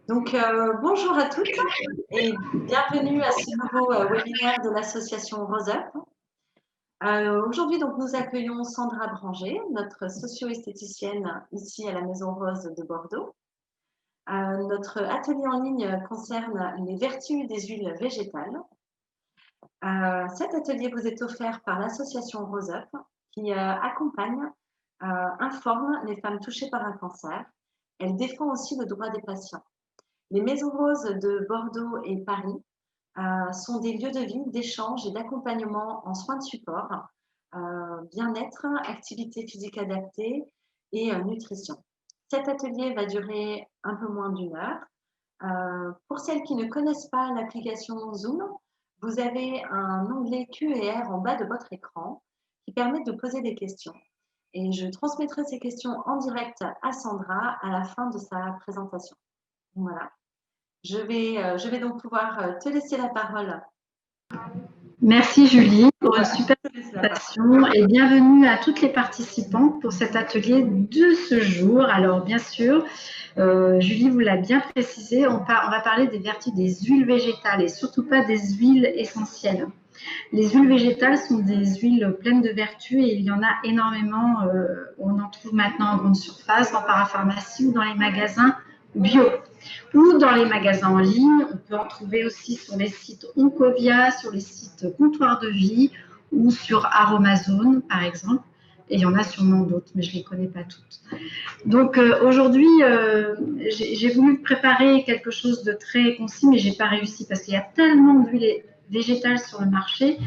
Bonjour à toutes et bienvenue à ce nouveau webinaire de l'association Rose Up. Aujourd'hui, nous accueillons Sandra Branger, notre socio-esthéticienne ici à la Maison Rose de Bordeaux. Notre atelier en ligne concerne les vertus des huiles végétales. Cet atelier vous est offert par l'association Rose Up qui accompagne, informe les femmes touchées par un cancer. Elle défend aussi le droit des patients. Les Maisons Roses de Bordeaux et Paris sont des lieux de vie, d'échange et d'accompagnement en soins de support, bien-être, activité physique adaptée et nutrition. Cet atelier va durer un peu moins d'1 heure. Pour celles qui ne connaissent pas l'application Zoom, vous avez un onglet Q&R en bas de votre écran qui permet de poser des questions. Et je transmettrai ces questions en direct à Sandra à la fin de sa présentation. Voilà. Je vais donc pouvoir te laisser la parole. Merci Julie pour une super présentation et bienvenue à toutes les participantes pour cet atelier de ce jour. Alors bien sûr, Julie vous l'a bien précisé, on va parler des vertus des huiles végétales et surtout pas des huiles essentielles. Les huiles végétales sont des huiles pleines de vertus et il y en a énormément. On en trouve maintenant en grande surface, en parapharmacie ou dans les magasins bio. Ou dans les magasins en ligne, on peut en trouver aussi sur les sites Oncovia, sur les sites Comptoir de Vie ou sur Aromazone par exemple. Et il y en a sûrement d'autres, mais je ne les connais pas toutes. Donc aujourd'hui, j'ai voulu préparer quelque chose de très concis, mais je n'ai pas réussi parce qu'il y a tellement d'huiles végétales sur le marché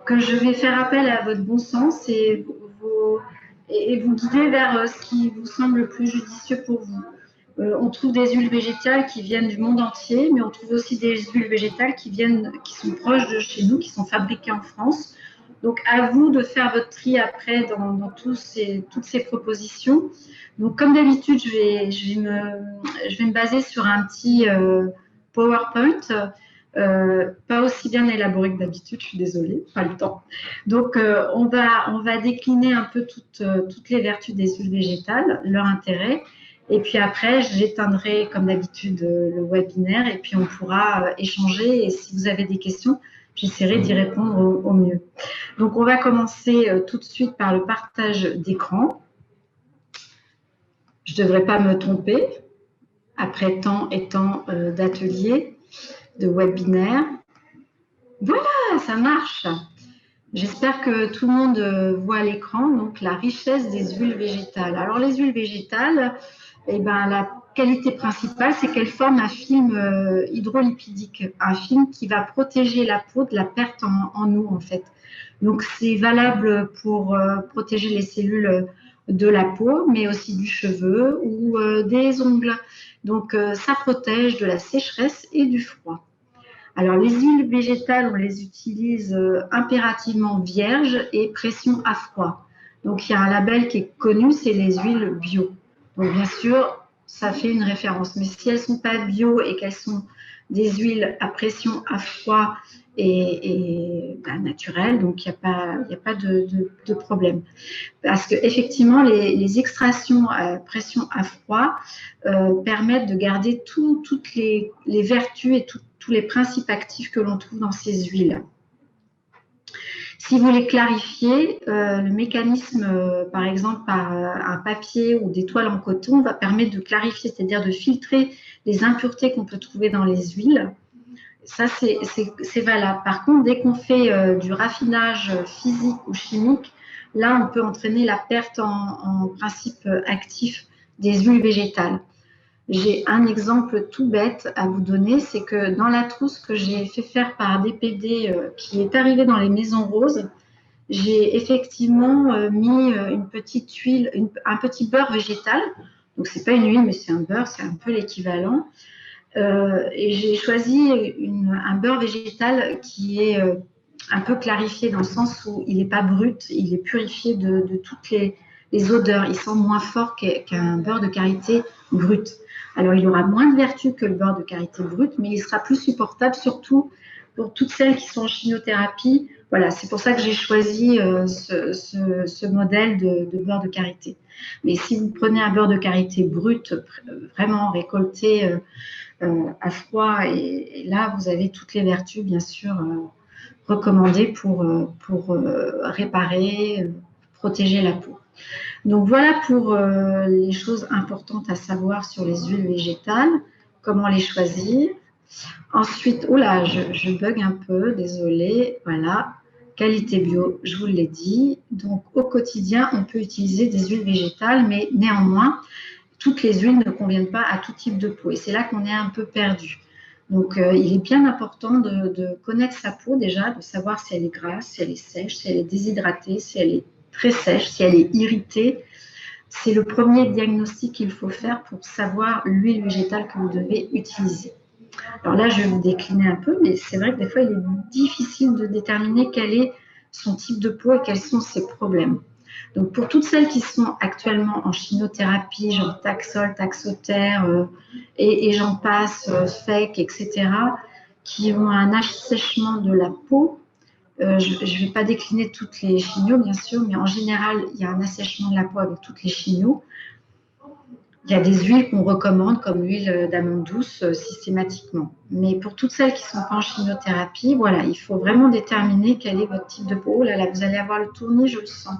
que je vais faire appel à votre bon sens et vous guider vers ce qui vous semble le plus judicieux pour vous. On trouve des huiles végétales qui viennent du monde entier, mais on trouve aussi des huiles végétales qui sont proches de chez nous, qui sont fabriquées en France. Donc, à vous de faire votre tri après dans toutes ces propositions. Donc, comme d'habitude, je vais me baser sur un petit PowerPoint, pas aussi bien élaboré que d'habitude, je suis désolée, pas le temps. Donc, on va décliner un peu toutes les vertus des huiles végétales, leur intérêt. Et puis après, j'éteindrai comme d'habitude le webinaire et puis on pourra échanger. Et si vous avez des questions, j'essaierai d'y répondre au mieux. Donc, on va commencer tout de suite par le partage d'écran. Je ne devrais pas me tromper après tant et tant d'ateliers, de webinaires. Voilà, ça marche. J'espère que tout le monde voit l'écran. Donc, la richesse des huiles végétales. Alors, les huiles végétales, la qualité principale, c'est qu'elles forment un film hydrolipidique, un film qui va protéger la peau de la perte en eau, en fait. Donc, c'est valable pour protéger les cellules de la peau, mais aussi du cheveu ou des ongles. Donc, ça protège de la sécheresse et du froid. Alors, les huiles végétales, on les utilise impérativement vierges et pression à froid. Donc, il y a un label qui est connu, c'est les huiles bio. Donc, bien sûr, ça fait une référence. Mais si elles ne sont pas bio et qu'elles sont des huiles à pression à froid et naturelles, donc il n'y a pas de problème. Parce qu'effectivement, les extractions à pression à froid permettent de garder toutes les vertus et tous les principes actifs que l'on trouve dans ces huiles. Si vous voulez clarifier, le mécanisme, par exemple, par un papier ou des toiles en coton, va permettre de clarifier, c'est-à-dire de filtrer les impuretés qu'on peut trouver dans les huiles. Ça, c'est valable. Par contre, dès qu'on fait du raffinage physique ou chimique, là, on peut entraîner la perte en principe actif des huiles végétales. J'ai un exemple tout bête à vous donner, c'est que dans la trousse que j'ai fait faire par DPD qui est arrivée dans les Maisons Roses, j'ai effectivement mis une petite huile, un petit beurre végétal. Donc, ce n'est pas une huile, mais c'est un beurre, c'est un peu l'équivalent. Et j'ai choisi un beurre végétal qui est un peu clarifié dans le sens où il n'est pas brut, il est purifié de toutes les odeurs. Il sent moins fort qu'un beurre de karité brut. Alors, il aura moins de vertus que le beurre de karité brut, mais il sera plus supportable, surtout pour toutes celles qui sont en chimiothérapie. Voilà, c'est pour ça que j'ai choisi ce modèle de beurre de karité. Mais si vous prenez un beurre de karité brut, vraiment récolté à froid. Et là, vous avez toutes les vertus, bien sûr, recommandées pour réparer, protéger la peau. Donc voilà pour les choses importantes à savoir sur les huiles végétales, comment les choisir. Ensuite, oh là, je bug un peu, désolée, voilà, qualité bio, je vous l'ai dit. Donc au quotidien, on peut utiliser des huiles végétales, mais néanmoins, toutes les huiles ne conviennent pas à tout type de peau. Et c'est là qu'on est un peu perdu. Donc il est bien important de connaître sa peau déjà, de savoir si elle est grasse, si elle est sèche, si elle est déshydratée, si elle est très sèche, si elle est irritée. C'est le premier diagnostic qu'il faut faire pour savoir l'huile végétale que vous devez utiliser. Alors là, je vais vous décliner un peu, mais c'est vrai que des fois, il est difficile de déterminer quel est son type de peau et quels sont ses problèmes. Donc, pour toutes celles qui sont actuellement en chimiothérapie, genre Taxol, Taxotere, et j'en passe, FEC, etc., qui ont un assèchement de la peau, je ne vais pas décliner toutes les chimios, bien sûr, mais en général, il y a un assèchement de la peau avec toutes les chimios. Il y a des huiles qu'on recommande, comme l'huile d'amande douce, systématiquement. Mais pour toutes celles qui sont pas en chimiothérapie, voilà, il faut vraiment déterminer quel est votre type de peau. Oh là là, vous allez avoir le tournis, je le sens.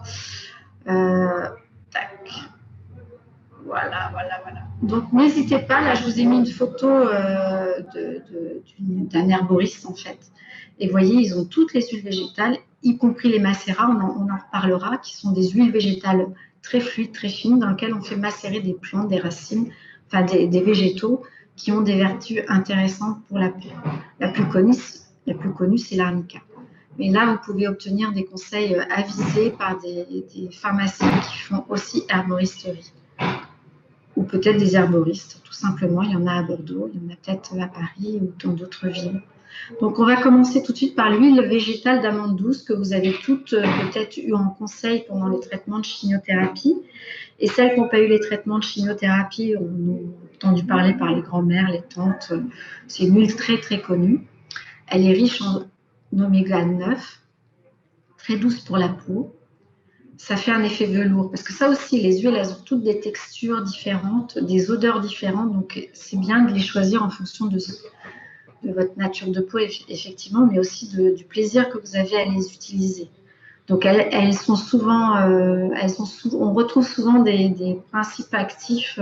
Tac. Voilà, voilà, voilà. Donc, n'hésitez pas. Là, je vous ai mis une photo d'un herboriste, en fait. Et vous voyez, ils ont toutes les huiles végétales, y compris les macérats, on en reparlera, qui sont des huiles végétales très fluides, très fines, dans lesquelles on fait macérer des plantes, des racines, enfin des végétaux qui ont des vertus intéressantes pour la peau. La plus connue, c'est l'arnica. Mais là, vous pouvez obtenir des conseils avisés par des pharmaciens qui font aussi herboristerie. Ou peut-être des herboristes, tout simplement. Il y en a à Bordeaux, il y en a peut-être à Paris ou dans d'autres villes. Donc, on va commencer tout de suite par l'huile végétale d'amande douce que vous avez toutes peut-être eu en conseil pendant les traitements de chimiothérapie. Et celles qui n'ont pas eu les traitements de chimiothérapie, on a entendu parler par les grands-mères, les tantes. C'est une huile très, très connue. Elle est riche en oméga 9, très douce pour la peau. Ça fait un effet velours. Parce que ça aussi, les huiles, elles ont toutes des textures différentes, des odeurs différentes. Donc, c'est bien de les choisir en fonction de votre nature de peau, effectivement, mais aussi du plaisir que vous avez à les utiliser. Donc, elles sont souvent, on retrouve souvent des principes actifs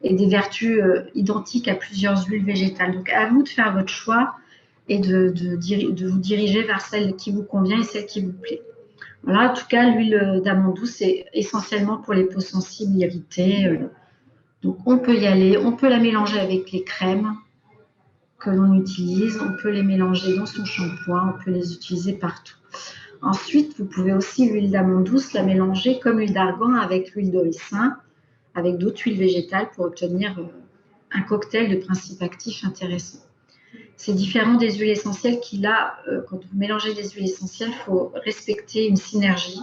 et des vertus identiques à plusieurs huiles végétales. Donc, à vous de faire votre choix et de vous diriger vers celle qui vous convient et celle qui vous plaît. Voilà, en tout cas, l'huile d'amande douce, c'est essentiellement pour les peaux sensibles, irritées. Donc, on peut y aller. On peut la mélanger avec les crèmes que l'on utilise. On peut les mélanger dans son shampoing. On peut les utiliser partout. Ensuite, vous pouvez aussi l'huile d'amande douce la mélanger comme l'huile d'argan avec l'huile de ricin, avec d'autres huiles végétales pour obtenir un cocktail de principes actifs intéressants. C'est différent des huiles essentielles qui, là, quand vous mélangez des huiles essentielles, il faut respecter une synergie.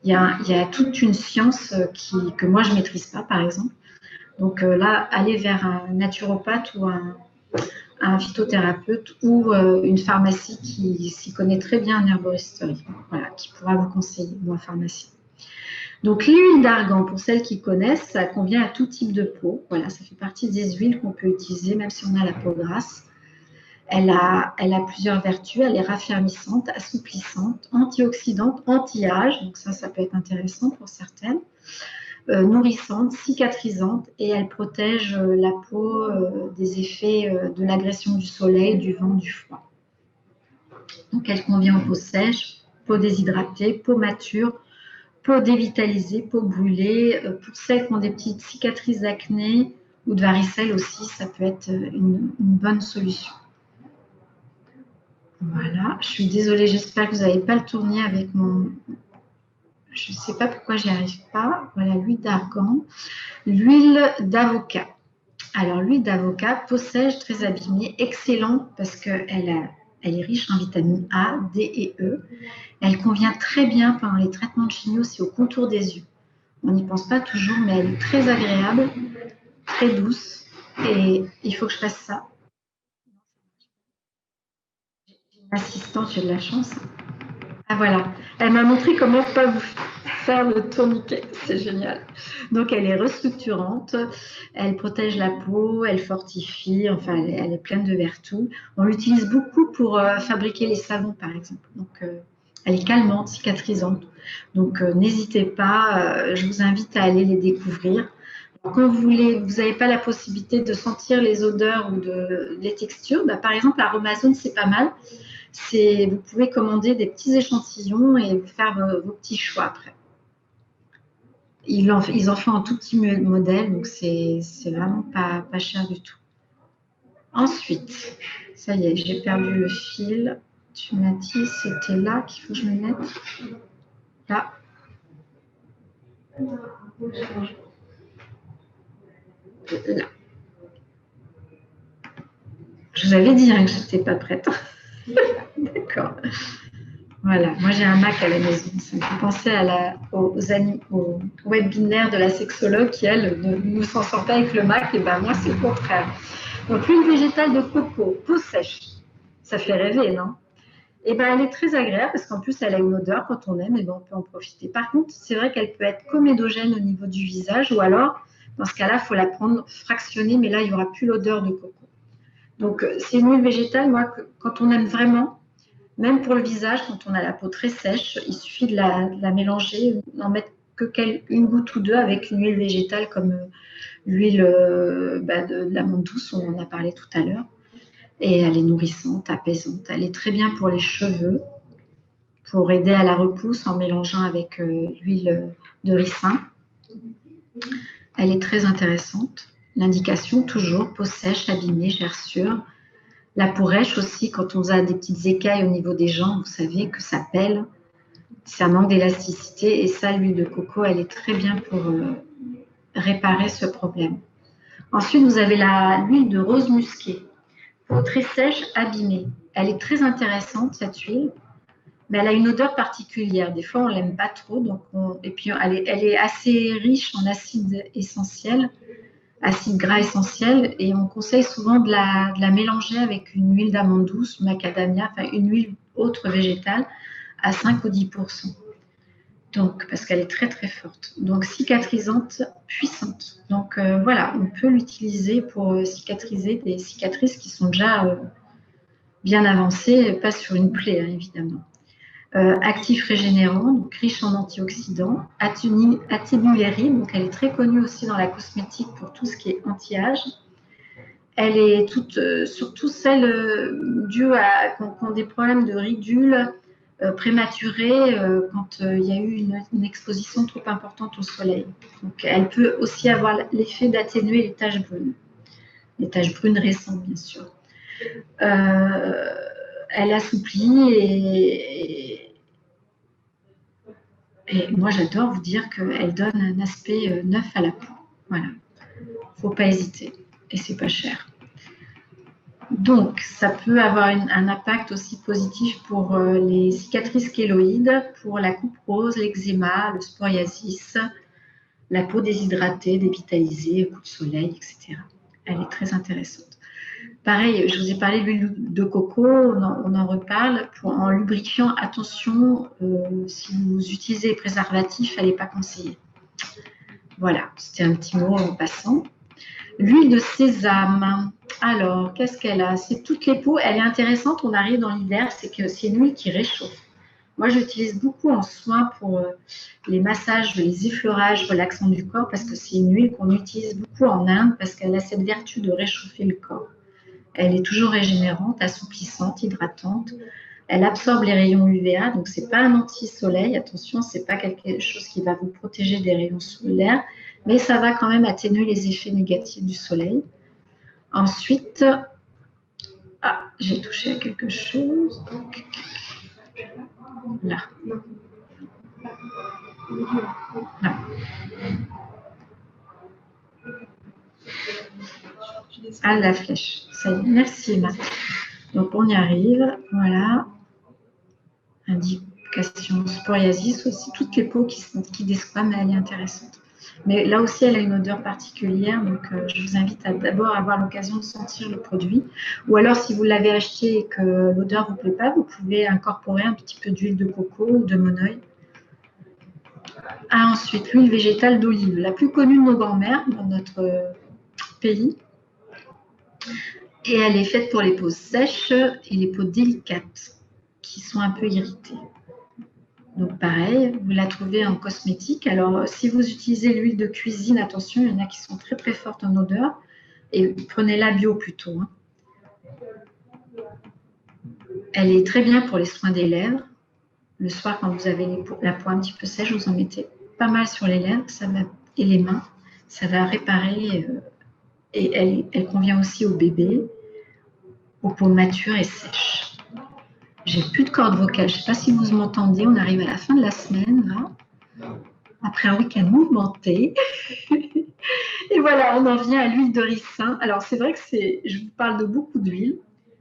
Il y a toute une science que moi, je ne maîtrise pas, par exemple. Donc là, aller vers un naturopathe ou un phytothérapeute ou une pharmacie qui s'y connaît très bien en herboristerie, voilà, qui pourra vous conseiller, ou un pharmacien. Donc l'huile d'argan, pour celles qui connaissent, ça convient à tout type de peau. Voilà, ça fait partie des huiles qu'on peut utiliser, même si on a la peau grasse. Elle a plusieurs vertus. Elle est raffermissante, assouplissante, antioxydante, anti-âge. Donc ça peut être intéressant pour certaines. Nourrissante, cicatrisante et elle protège la peau des effets de l'agression du soleil, du vent, du froid. Donc elle convient aux peaux sèches, peau déshydratée, peau mature, peau dévitalisée, peau brûlée. Pour celles qui ont des petites cicatrices d'acné ou de varicelle aussi, ça peut être une bonne solution. Voilà, je suis désolée, j'espère que vous n'avez pas le tournis avec mon... Je ne sais pas pourquoi j'y arrive pas. Voilà, l'huile d'argan. L'huile d'avocat. Alors, l'huile d'avocat, peau sèche, très abîmée, excellente parce qu'elle est riche en vitamines A, D et E. Elle convient très bien pendant les traitements de chimio, c'est au contour des yeux. On n'y pense pas toujours, mais elle est très agréable, très douce. Et il faut que je fasse ça. J'ai une assistante, j'ai de la chance. Ah voilà, elle m'a montré comment pas vous faire le tourniquet, c'est génial. Donc elle est restructurante, elle protège la peau, elle fortifie, enfin elle est pleine de vertus. On l'utilise beaucoup pour fabriquer les savons par exemple. Donc elle est calmante, cicatrisante. Donc n'hésitez pas, je vous invite à aller les découvrir. Quand vous n'avez pas la possibilité de sentir les odeurs ou les textures, bah, par exemple Aromazone c'est pas mal. Vous pouvez commander des petits échantillons et faire vos petits choix après. Ils en font un tout petit modèle, donc c'est vraiment pas cher du tout. Ensuite, ça y est, j'ai perdu le fil. Tu m'as dit c'était là qu'il faut que je me mette. Là. Là. Je vous avais dit hein, que je n'étais pas prête. D'accord. Voilà, moi j'ai un Mac à la maison. Ça me fait penser aux webinaires de la sexologue qui, elle, ne s'en sort pas avec le Mac. Et ben moi, c'est le contraire. Donc, l'huile végétale de coco, peau sèche, ça fait rêver, non? Et ben elle est très agréable parce qu'en plus, elle a une odeur quand on aime, et ben on peut en profiter. Par contre, c'est vrai qu'elle peut être comédogène au niveau du visage, ou alors, dans ce cas-là, il faut la prendre fractionnée, mais là, il n'y aura plus l'odeur de coco. Donc, c'est une huile végétale, moi, quand on aime vraiment, même pour le visage, quand on a la peau très sèche, il suffit de la mélanger, n'en mettre une goutte ou deux avec une huile végétale comme l'huile de l'amande douce, on en a parlé tout à l'heure. Et elle est nourrissante, apaisante. Elle est très bien pour les cheveux, pour aider à la repousse en mélangeant avec l'huile de ricin. Elle est très intéressante. L'indication, toujours, peau sèche, abîmée, gerçure. La peau rêche aussi, quand on a des petites écailles au niveau des jambes, vous savez que ça pèle, ça manque d'élasticité. Et ça, l'huile de coco, elle est très bien pour réparer ce problème. Ensuite, vous avez l'huile de rose musquée, peau très sèche, abîmée. Elle est très intéressante, cette huile, mais elle a une odeur particulière. Des fois, on ne l'aime pas trop. Et puis, elle est assez riche en acides essentiels, acide gras essentiel, et on conseille souvent de la mélanger avec une huile d'amande douce, macadamia, enfin une huile autre végétale à 5 ou 10%. Donc, parce qu'elle est très très forte. Donc cicatrisante, puissante. Donc voilà, on peut l'utiliser pour cicatriser des cicatrices qui sont déjà bien avancées, pas sur une plaie hein, évidemment. Actif régénérant, donc riche en antioxydants, atténuérie, donc elle est très connue aussi dans la cosmétique pour tout ce qui est anti-âge. Elle est surtout celle due à qui ont des problèmes de ridules prématurées quand il y a eu une exposition trop importante au soleil. Donc elle peut aussi avoir l'effet d'atténuer les taches brunes récentes bien sûr. Elle assouplit et moi j'adore vous dire qu'elle donne un aspect neuf à la peau. Voilà, faut pas hésiter et c'est pas cher. Donc ça peut avoir un impact aussi positif pour les cicatrices kéloïdes, pour la coupe rose, l'eczéma, le psoriasis, la peau déshydratée, dévitalisée, coup de soleil, etc. Elle est très intéressante. Pareil, je vous ai parlé de l'huile de coco, on en reparle. En lubrifiant, attention, si vous utilisez les préservatifs, elle n'est pas conseillée. Voilà, c'était un petit mot en passant. L'huile de sésame, alors, qu'est-ce qu'elle a? C'est toutes les peaux, elle est intéressante, on arrive dans l'hiver, c'est que c'est une huile qui réchauffe. Moi, j'utilise beaucoup en soins pour les massages, les effleurages relaxants du corps, parce que c'est une huile qu'on utilise beaucoup en Inde, parce qu'elle a cette vertu de réchauffer le corps. Elle est toujours régénérante, assouplissante, hydratante. Elle absorbe les rayons UVA, donc ce n'est pas un anti-soleil. Attention, ce n'est pas quelque chose qui va vous protéger des rayons solaires, mais ça va quand même atténuer les effets négatifs du soleil. Ensuite, j'ai touché à quelque chose. Là. Là. Ah, la flèche. Ça y est. Merci, Emma. Donc, on y arrive. Voilà. Indication psoriasis aussi. Toutes les peaux qui desquament, mais elle est intéressante. Mais là aussi, elle a une odeur particulière, donc je vous invite à d'abord avoir l'occasion de sentir le produit. Ou alors, si vous l'avez acheté et que l'odeur ne vous plaît pas, vous pouvez incorporer un petit peu d'huile de coco ou de monoeil. Ah, ensuite, l'huile végétale d'olive, la plus connue de nos grands-mères dans notre pays. Et elle est faite pour les peaux sèches et les peaux délicates qui sont un peu irritées. Donc pareil, vous la trouvez en cosmétique. Alors si vous utilisez l'huile de cuisine, attention, il y en a qui sont très très fortes en odeur. Et prenez-la bio plutôt. Hein. Elle est très bien pour les soins des lèvres. Le soir, quand vous avez la peau un petit peu sèche, vous en mettez pas mal sur les lèvres et les mains. Ça va réparer. Et elle convient aussi aux bébés, aux peaux matures et sèches. J'ai plus de cordes vocales. Je ne sais pas si vous m'entendez. On arrive à la fin de la semaine, là, après un week-end mouvementé. Et voilà, on en vient à l'huile de ricin. Alors, c'est vrai que je vous parle de beaucoup d'huile.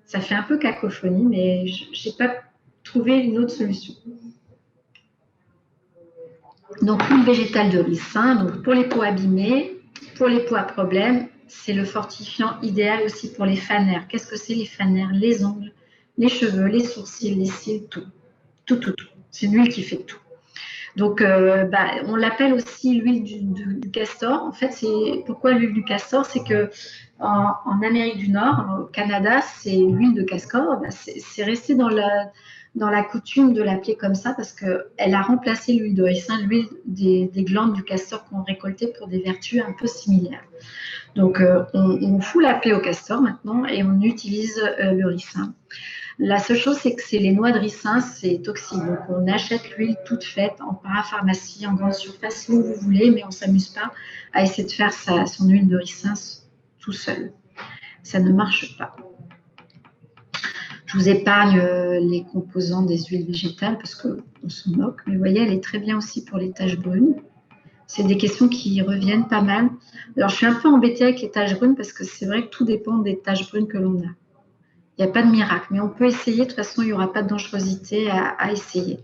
Ça fait un peu cacophonie, mais je n'ai pas trouvé une autre solution. Donc, l'huile végétale de ricin, donc pour les peaux abîmées, pour les peaux à problème, c'est le fortifiant idéal aussi pour les fanères. Qu'est-ce que c'est les fanères? Les ongles, les cheveux, les sourcils, les cils, tout. Tout. C'est une huile qui fait tout. Donc, on l'appelle aussi l'huile du castor. En fait, pourquoi l'huile du castor? C'est que en Amérique du Nord, au Canada, c'est l'huile de castor. C'est resté dans la coutume de l'appeler comme ça parce qu'elle a remplacé l'huile de ricin, l'huile des glandes du castor qu'on récoltait pour des vertus un peu similaires. Donc, on fout la paix au castor maintenant et on utilise le ricin. La seule chose, c'est que c'est les noix de ricin, c'est toxique. Donc, on achète l'huile toute faite en parapharmacie, en grande surface, où vous voulez, mais on ne s'amuse pas à essayer de faire son huile de ricin tout seul. Ça ne marche pas. Je vous épargne les composants des huiles végétales parce qu'on se moque. Mais vous voyez, elle est très bien aussi pour les taches brunes. C'est des questions qui reviennent pas mal. Alors, je suis un peu embêtée avec les taches brunes parce que c'est vrai que tout dépend des taches brunes que l'on a. Il n'y a pas de miracle, mais on peut essayer. De toute façon, il n'y aura pas de dangerosité à essayer.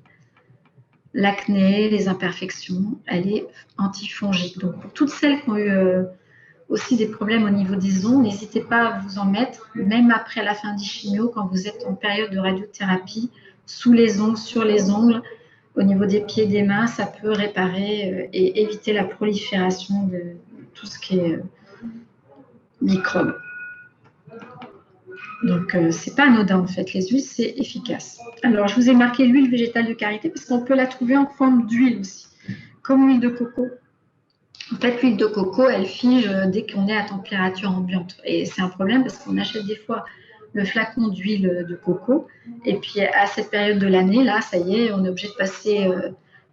L'acné, les imperfections, elle est antifongique. Donc, pour toutes celles qui ont eu aussi des problèmes au niveau des ongles, n'hésitez pas à vous en mettre, même après la fin des chimio, quand vous êtes en période de radiothérapie, sous les ongles, sur les ongles, au niveau des pieds, des mains, ça peut réparer et éviter la prolifération de tout ce qui est microbes. Donc, ce n'est pas anodin en fait. Les huiles, c'est efficace. Alors, je vous ai marqué l'huile végétale de karité parce qu'on peut la trouver en forme d'huile aussi, comme l'huile de coco. En fait, l'huile de coco, elle fige dès qu'on est à température ambiante. Et c'est un problème parce qu'on achète des fois le flacon d'huile de coco. Et puis, à cette période de l'année, là, ça y est, on est obligé de passer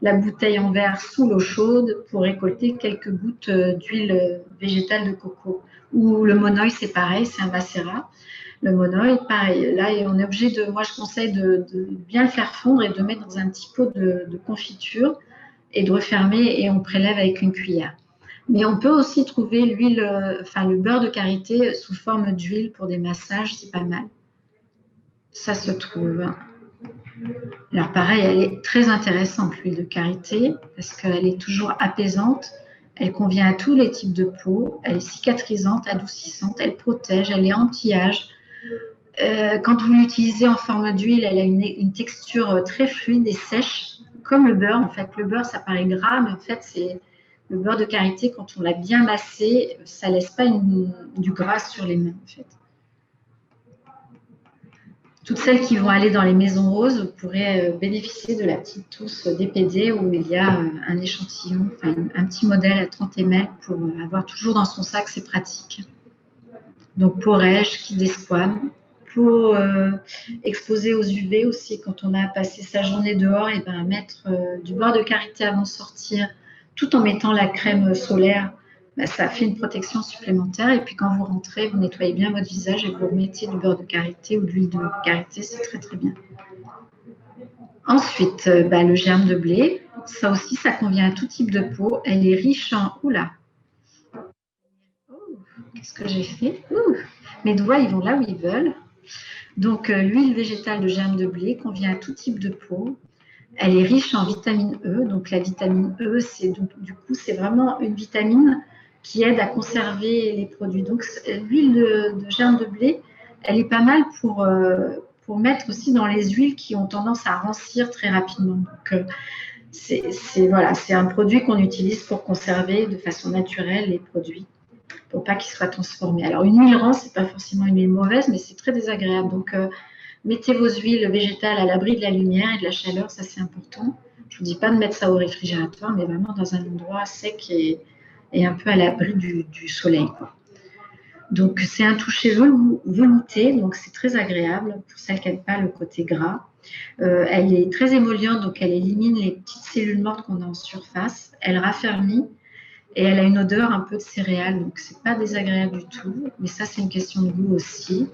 la bouteille en verre sous l'eau chaude pour récolter quelques gouttes d'huile végétale de coco. Ou le monoeil, c'est pareil, c'est un macérat. Le monoeil, pareil. Là, on est obligé moi, je conseille de bien le faire fondre et de mettre dans un petit pot de confiture et de refermer et on prélève avec une cuillère. Mais on peut aussi trouver le beurre de karité sous forme d'huile pour des massages, c'est pas mal. Ça se trouve. Alors pareil, elle est très intéressante, l'huile de karité, parce qu'elle est toujours apaisante. Elle convient à tous les types de peau. Elle est cicatrisante, adoucissante, elle protège, elle est anti-âge. Quand vous l'utilisez en forme d'huile, elle a une texture très fluide et sèche, comme le beurre. En fait, le beurre, ça paraît gras, mais en fait, c'est le beurre de karité. Quand on l'a bien massé, ça ne laisse pas du gras sur les mains, en fait. Toutes celles qui vont aller dans les maisons roses, vous pourrez bénéficier de la petite tousse DPD où il y a un échantillon, un petit modèle à 30 ml pour avoir toujours dans son sac, c'est pratique. Donc, peau rêche, qui desquame. Pour exposer aux UV aussi, quand on a passé sa journée dehors, et mettre du beurre de karité avant de sortir, tout en mettant la crème solaire, ça fait une protection supplémentaire. Et puis quand vous rentrez, vous nettoyez bien votre visage et vous remettez du beurre de karité ou de l'huile de karité, c'est très très bien. Ensuite, le germe de blé, ça aussi, ça convient à tout type de peau. Elle est riche en... Oula, qu'est-ce que j'ai fait? Mes doigts, ils vont là où ils veulent. Donc, l'huile végétale de germe de blé convient à tout type de peau. Elle est riche en vitamine E. Donc la vitamine E, du coup, c'est vraiment une vitamine qui aide à conserver les produits. Donc l'huile de germe de blé, elle est pas mal pour mettre aussi dans les huiles qui ont tendance à rancir très rapidement. Donc c'est un produit qu'on utilise pour conserver de façon naturelle les produits, pour pas qu'ils soient transformés. Alors une huile rance, c'est pas forcément une huile mauvaise, mais c'est très désagréable. Donc mettez vos huiles végétales à l'abri de la lumière et de la chaleur, ça c'est important. Je ne vous dis pas de mettre ça au réfrigérateur, mais vraiment dans un endroit sec et un peu à l'abri du soleil, quoi. Donc c'est un toucher velouté, donc c'est très agréable pour celles qui n'aiment pas le côté gras. Elle est très émolliente, donc elle élimine les petites cellules mortes qu'on a en surface. Elle raffermit et elle a une odeur un peu de céréales, donc c'est pas désagréable du tout. Mais ça c'est une question de goût aussi.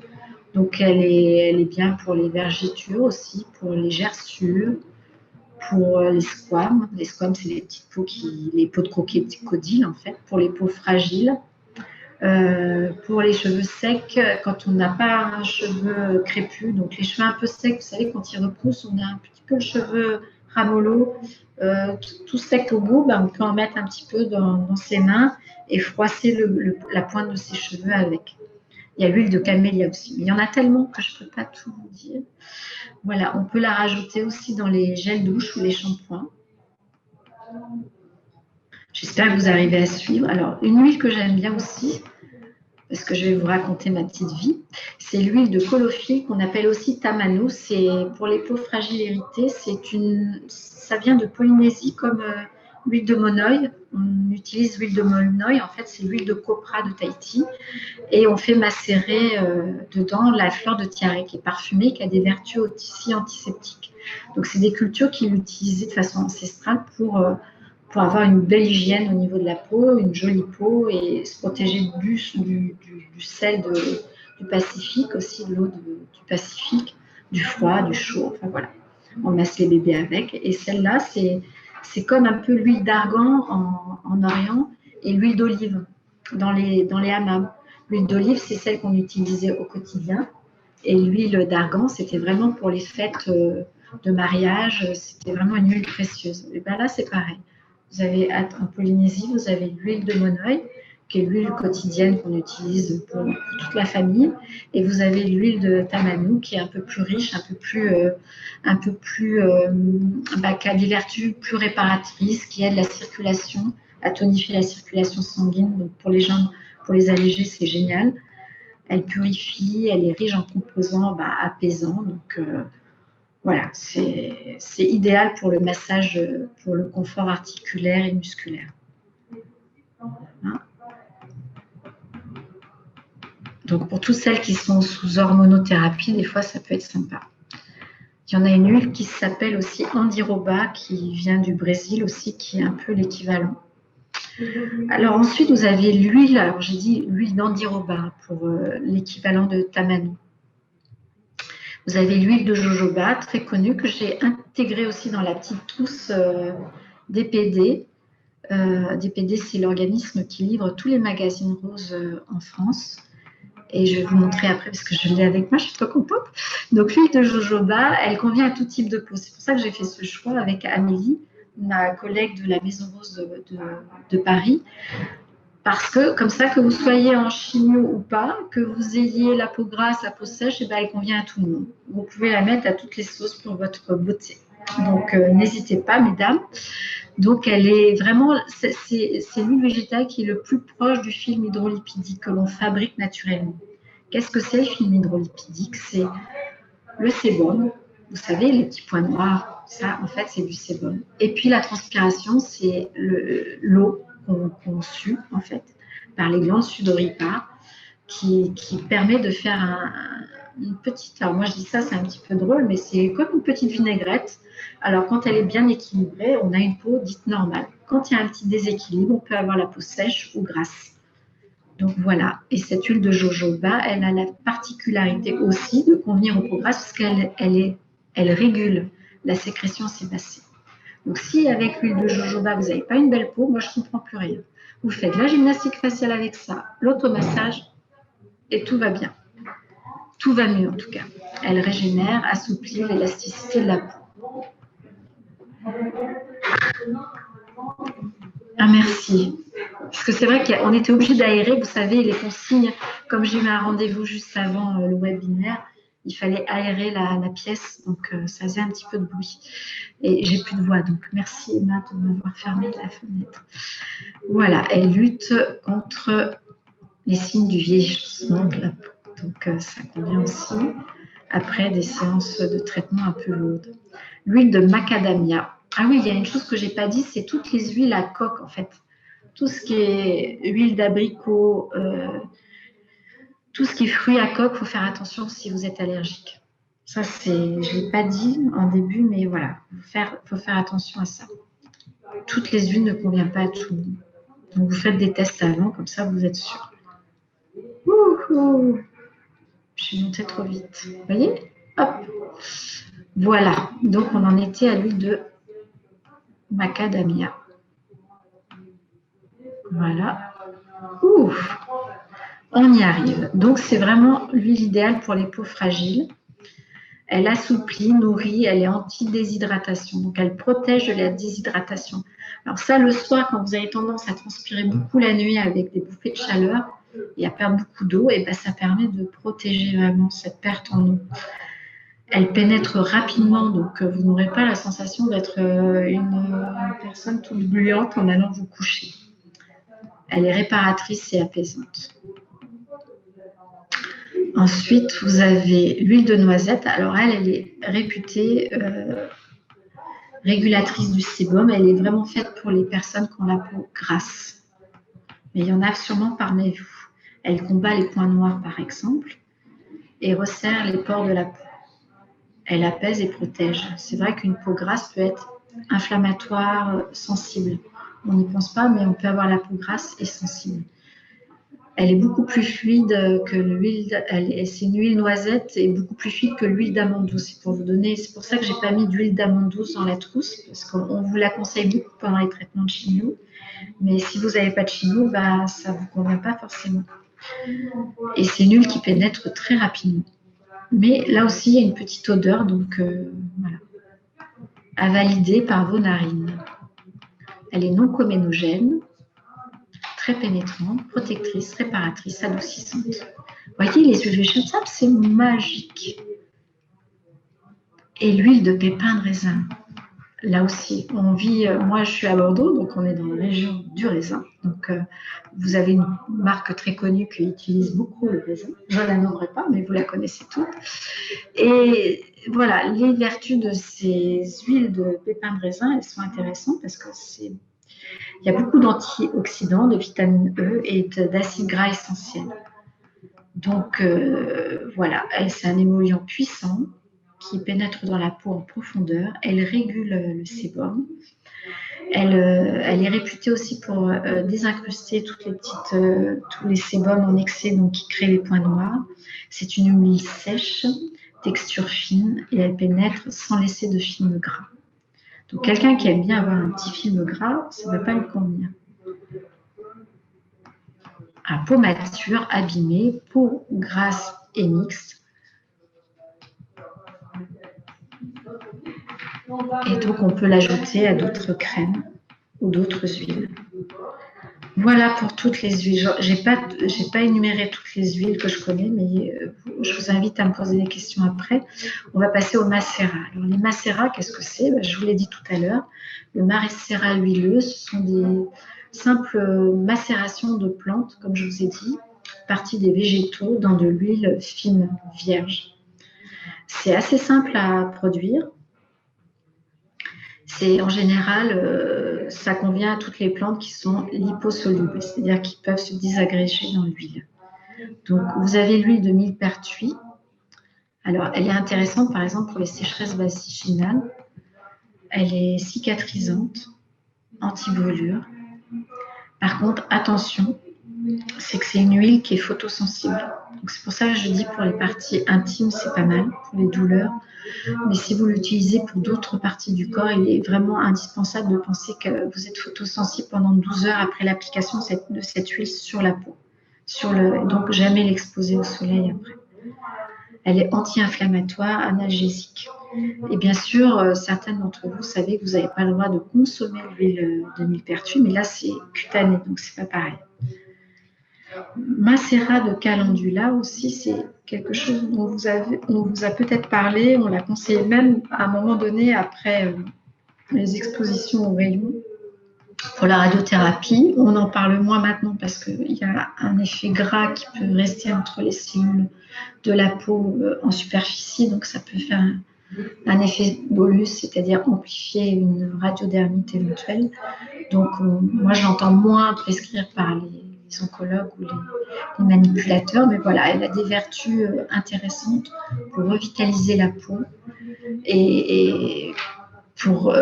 Donc elle est bien pour les vergetures aussi, pour les gerçures, pour les squames. Les squames, c'est les petites peaux les peaux de crocodile en fait, pour les peaux fragiles. Pour les cheveux secs, quand on n'a pas un cheveu crépus, donc les cheveux un peu secs, vous savez, quand ils repoussent, on a un petit peu le cheveu ramollo, tout sec au bout, ben, on peut en mettre un petit peu dans ses mains et froisser la pointe de ses cheveux avec. Il y a l'huile de camélia aussi. Il y en a tellement que je ne peux pas tout vous dire. Voilà, on peut la rajouter aussi dans les gels douche ou les shampoings. J'espère que vous arrivez à suivre. Alors, une huile que j'aime bien aussi, parce que je vais vous raconter ma petite vie, c'est l'huile de colophylle qu'on appelle aussi tamanu. C'est pour les peaux fragiles irritées. Ça vient de Polynésie comme l'huile de monoï. On utilise l'huile de monoï. En fait, c'est l'huile de copra de Tahiti. Et on fait macérer dedans la fleur de tiare qui est parfumée, qui a des vertus aussi antiseptiques. Donc, c'est des cultures qui l'utilisaient de façon ancestrale pour avoir une belle hygiène au niveau de la peau, une jolie peau et se protéger du sel du Pacifique, aussi de l'eau du Pacifique, du froid, du chaud, enfin voilà. On masse les bébés avec. Et celle-là, c'est comme un peu l'huile d'argan en Orient et l'huile d'olive dans les hammams. L'huile d'olive, c'est celle qu'on utilisait au quotidien. Et l'huile d'argan, c'était vraiment pour les fêtes de mariage. C'était vraiment une huile précieuse. Et bien là, c'est pareil. Vous avez en Polynésie, vous avez l'huile de monoï, qui est l'huile quotidienne qu'on utilise pour toute la famille. Et vous avez l'huile de tamanu, qui est un peu plus riche, qui a des vertus plus réparatrices, qui aide la circulation, à tonifier la circulation sanguine. Donc pour les gens, pour les allégés, c'est génial. Elle purifie, elle est riche en composants apaisants. Donc voilà, c'est idéal pour le massage, pour le confort articulaire et musculaire. Hein? Donc pour toutes celles qui sont sous hormonothérapie, des fois ça peut être sympa. Il y en a une huile qui s'appelle aussi Andiroba, qui vient du Brésil aussi, qui est un peu l'équivalent. Alors ensuite, vous avez l'huile, alors j'ai dit l'huile d'Andiroba pour l'équivalent de tamanu. Vous avez l'huile de jojoba, très connue, que j'ai intégrée aussi dans la petite trousse DPD. DPD, c'est l'organisme qui livre tous les magazines roses en France. Et je vais vous montrer après, parce que je l'ai avec moi, je suis trop contente. Donc l'huile de jojoba, elle convient à tout type de peau. C'est pour ça que j'ai fait ce choix avec Amélie, ma collègue de la Maison Rose de Paris. Parce que, comme ça, que vous soyez en chimio ou pas, que vous ayez la peau grasse, la peau sèche, elle convient à tout le monde. Vous pouvez la mettre à toutes les sauces pour votre beauté. Donc, n'hésitez pas, mesdames. Donc, elle est vraiment, c'est l'huile végétale qui est le plus proche du film hydrolipidique que l'on fabrique naturellement. Qu'est-ce que c'est le film hydrolipidique? C'est le sébum. Vous savez, les petits points noirs, ça, en fait, c'est du sébum. Et puis, la transpiration, c'est l'eau qu'on sue, en fait, par les glandes sudoripares, qui permet de faire une petite... Alors, moi, je dis ça, c'est un petit peu drôle, mais c'est comme une petite vinaigrette. Alors, quand elle est bien équilibrée, on a une peau dite normale. Quand il y a un petit déséquilibre, on peut avoir la peau sèche ou grasse. Donc, voilà. Et cette huile de jojoba, elle a la particularité aussi de convenir aux peaux grasses parce qu'elle régule la sécrétion sébacée. Donc, si avec l'huile de jojoba, vous n'avez pas une belle peau, moi, je ne comprends plus rien. Vous faites la gymnastique faciale avec ça, l'automassage, et tout va bien. Tout va mieux, en tout cas. Elle régénère, assouplit l'élasticité de la peau. Ah, merci. Parce que c'est vrai qu'on était obligé d'aérer, vous savez, les consignes, comme j'ai eu un rendez-vous juste avant le webinaire, il fallait aérer la pièce, donc ça faisait un petit peu de bruit. Et j'ai plus de voix, donc merci Emma de m'avoir fermé la fenêtre. Voilà, elle lutte contre les signes du vieillissement de la peau. Donc ça convient aussi après des séances de traitement un peu lourdes. L'huile de macadamia. Ah oui, il y a une chose que je n'ai pas dit, c'est toutes les huiles à coque en fait. Tout ce qui est huile d'abricot, tout ce qui est fruits à coque, il faut faire attention si vous êtes allergique. Ça, je ne l'ai pas dit en début, mais voilà, il faut faire attention à ça. Toutes les huiles ne conviennent pas à tout le monde. Donc, vous faites des tests avant, comme ça, vous êtes sûr. Ouhou, je suis montée trop vite. Vous voyez? Hop. Voilà. Donc, on en était à l'huile de macadamia. Voilà. Ouf. On y arrive. Donc, c'est vraiment l'huile idéale pour les peaux fragiles. Elle assouplit, nourrit, elle est anti-déshydratation. Donc, elle protège de la déshydratation. Alors ça, le soir, quand vous avez tendance à transpirer beaucoup la nuit avec des bouffées de chaleur et à perdre beaucoup d'eau, et ben, ça permet de protéger vraiment cette perte en eau. Elle pénètre rapidement, donc vous n'aurez pas la sensation d'être une personne toute gluante en allant vous coucher. Elle est réparatrice et apaisante. Ensuite, vous avez l'huile de noisette. Alors, elle est réputée régulatrice du sébum. Elle est vraiment faite pour les personnes qui ont la peau grasse. Mais il y en a sûrement parmi vous. Elle combat les points noirs, par exemple, et resserre les pores de la peau. Elle apaise et protège. C'est vrai qu'une peau grasse peut être inflammatoire, sensible. On n'y pense pas, mais on peut avoir la peau grasse et sensible. Elle est beaucoup plus fluide que l'huile. C'est une huile noisette et beaucoup plus fluide que l'huile d'amande douce. C'est pour vous donner. C'est pour ça que j'ai pas mis d'huile d'amande douce dans la trousse parce qu'on vous la conseille beaucoup pendant les traitements de chimio. Mais si vous n'avez pas de chimio, bah, ça ne vous convient pas forcément. Et c'est une huile qui pénètre très rapidement. Mais là aussi, il y a une petite odeur, donc voilà. À valider par vos narines. Elle est non coménogène, très pénétrante, protectrice, réparatrice, adoucissante. Vous voyez, les huiles végétales, c'est magique. Et l'huile de pépins de raisin. Là aussi, on vit, moi je suis à Bordeaux, donc on est dans la région du raisin. Donc vous avez une marque très connue qui utilise beaucoup le raisin. Je ne la nommerai pas, mais vous la connaissez toutes. Et voilà, les vertus de ces huiles de pépins de raisin, elles sont intéressantes parce que il y a beaucoup d'antioxydants, de vitamine E et d'acides gras essentiels. Donc voilà, c'est un émollient puissant qui pénètre dans la peau en profondeur. Elle régule le sébum. Elle est réputée aussi pour désincruster tous les sébums en excès, donc qui créent les points noirs. C'est une huile sèche, texture fine, et elle pénètre sans laisser de film gras. Donc quelqu'un qui aime bien avoir un petit film gras, ça ne va pas lui convenir. À peau mature, abîmée, peau grasse et mixte. Et donc, on peut l'ajouter à d'autres crèmes ou d'autres huiles. Voilà pour toutes les huiles. Je n'ai pas énuméré toutes les huiles que je connais, mais je vous invite à me poser des questions après. On va passer au macérat. Alors, les macérats, qu'est-ce que c'est? Je vous l'ai dit tout à l'heure. Le macérat huileux, ce sont des simples macérations de plantes, comme je vous ai dit, parties des végétaux dans de l'huile fine, vierge. C'est assez simple à produire. C'est en général, ça convient à toutes les plantes qui sont liposolubles, c'est-à-dire qui peuvent se désagréger dans l'huile. Donc, vous avez l'huile de millepertuis. Alors, elle est intéressante, par exemple, pour les sécheresses vaginales. Elle est cicatrisante, anti-brûlure. Par contre, attention, c'est que c'est une huile qui est photosensible. Donc, c'est pour ça que je dis pour les parties intimes, c'est pas mal, pour les douleurs. Mais si vous l'utilisez pour d'autres parties du corps, il est vraiment indispensable de penser que vous êtes photosensible pendant 12 heures après l'application de cette huile sur la peau. Donc, jamais l'exposer au soleil après. Elle est anti-inflammatoire, analgésique. Et bien sûr, certaines d'entre vous savez que vous n'avez pas le droit de consommer l'huile de millepertuis, mais là, c'est cutané, donc c'est pas pareil. Macérat de calendula aussi, c'est quelque chose dont on vous a peut-être parlé, on l'a conseillé même à un moment donné après les expositions au rayon pour la radiothérapie. On en parle moins maintenant parce qu'il y a un effet gras qui peut rester entre les cellules de la peau en superficie, donc ça peut faire un effet bolus, c'est-à-dire amplifier une radiodermite éventuelle. Donc, moi, je l'entends moins prescrire par les oncologues ou les manipulateurs, mais voilà, elle a des vertus intéressantes pour revitaliser la peau et pour